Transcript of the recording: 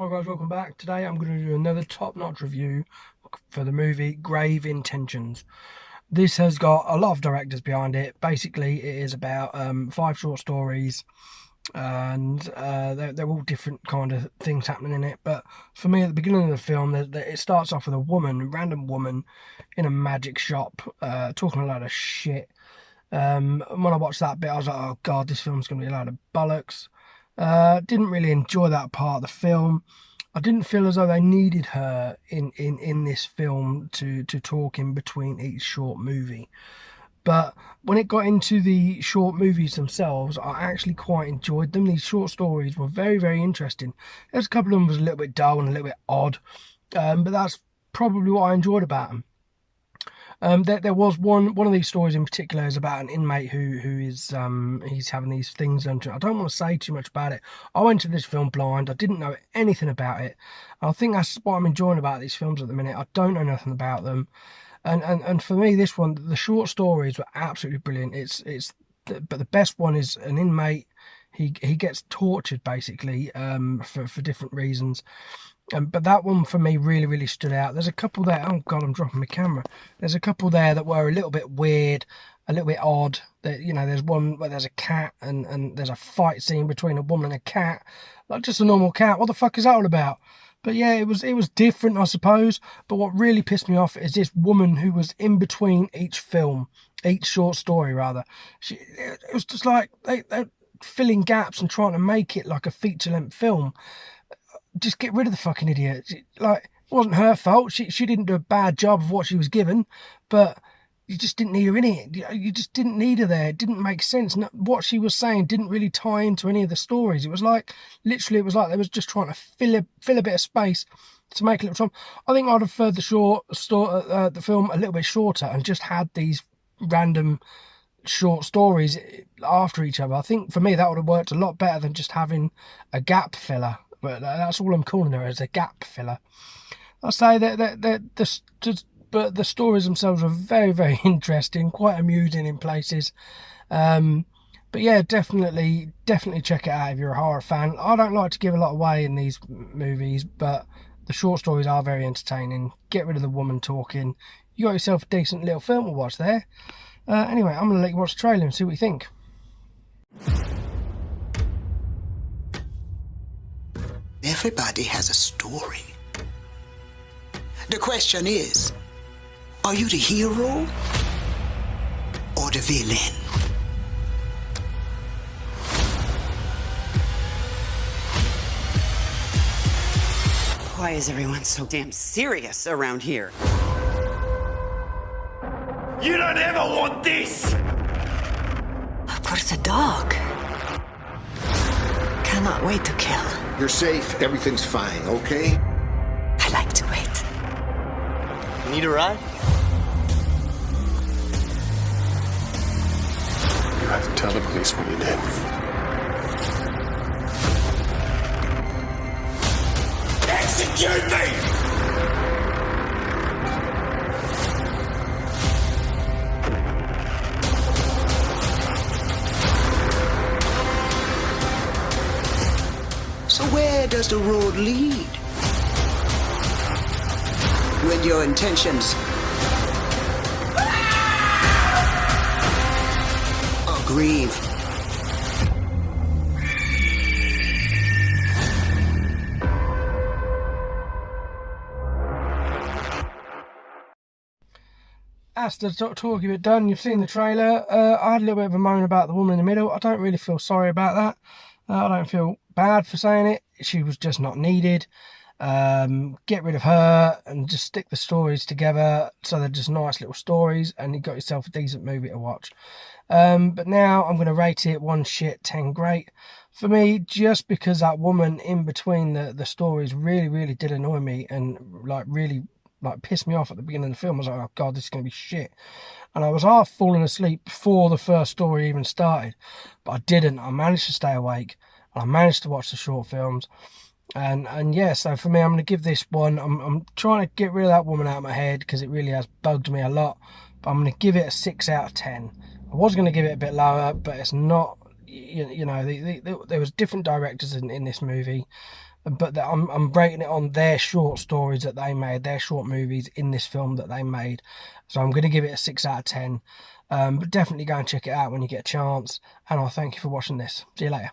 Hi guys, welcome back. Today I'm going to do another top-notch review for the movie Grave Intentions. This has got a lot of directors behind it. Basically, it is about 5 short stories, and they're all different kind of things happening in it. But for me, at the beginning of the film, it starts off with a random woman, in a magic shop, talking a lot of shit. And when I watched that bit, I was like, oh god, this film's going to be a load of bollocks. Didn't really enjoy that part of the film. I didn't feel as though they needed her in this film to talk in between each short movie. But when it got into the short movies themselves, I actually quite enjoyed them. These short stories were very, very interesting. There's a couple of them was a little bit dull and a little bit odd, but that's probably what I enjoyed about them. There was one of these stories in particular is about an inmate who is he's having these things done to him. I don't want to say too much about it. I went to this film blind. I didn't know anything about it. I think that's what I'm enjoying about these films at the minute. I don't know nothing about them, and for me, this one, the short stories were absolutely brilliant. But the best one is an inmate. He gets tortured basically for different reasons. But that one for me really stood out. There's a couple there. Oh god, I'm dropping my camera. There's a couple there that were a little bit weird, a little bit odd. That, you know, there's one where there's a cat and there's a fight scene between a woman and a cat, like just a normal cat. What the fuck is that all about? But yeah, it was different, I suppose. But what really pissed me off is this woman who was in between each short story rather. It was just like they're filling gaps and trying to make it like a feature-length film. Just get rid of the fucking idiot. Like, it wasn't her fault. She didn't do a bad job of what she was given, but you just didn't need her in it. You just didn't need her there. It didn't make sense. What she was saying didn't really tie into any of the stories. It was like, literally, it was like they was just trying to fill a bit of space to make a little time. I think I'd have preferred the film a little bit shorter and just had these random short stories after each other. I think for me that would have worked a lot better than just having a gap filler. But that's all I'm calling her, as a gap filler. I say but the stories themselves are very interesting, quite amusing in places. But yeah, definitely check it out if you're a horror fan. I don't like to give a lot away in these movies, but the short stories are very entertaining. Get rid of the woman talking. You got yourself a decent little film to watch there. Anyway, I'm going to let you watch the trailer and see what you think. Everybody has a story. The question is, are you the hero or the villain? Why is everyone so damn serious around here? You don't ever want this! Of course, a dog. Cannot wait to kill. You're safe. Everything's fine, okay? I like to wait. Need a ride? You have to tell the police what you did. Execute me! So where does the road lead? When your intentions are grieve. That's the talk of it done. You've seen the trailer. I had a little bit of a moan about the woman in the middle. I don't really feel sorry about that. I don't feel bad for saying it. She was just not needed. Get rid of her and just stick the stories together so they're just nice little stories, and you got yourself a decent movie to watch. But now I'm going to rate it 1 shit, 10 great. For me, just because that woman in between the stories really did annoy me and really pissed me off at the beginning of the film. I was like, oh god, this is going to be shit. And I was half falling asleep before the first story even started, but I didn't. I managed to stay awake and I managed to watch the short films. And yeah, so for me, I'm going to give this one, I'm trying to get rid of that woman out of my head because it really has bugged me a lot, but I'm going to give it a 6 out of 10. I was going to give it a bit lower, but it's not, you know, there was different directors in this movie. but I'm rating it on their short stories that they made, their short movies in this film that they made. So I'm going to give it a 6 out of 10. But definitely go and check it out when you get a chance. And I'll thank you for watching this. See you later.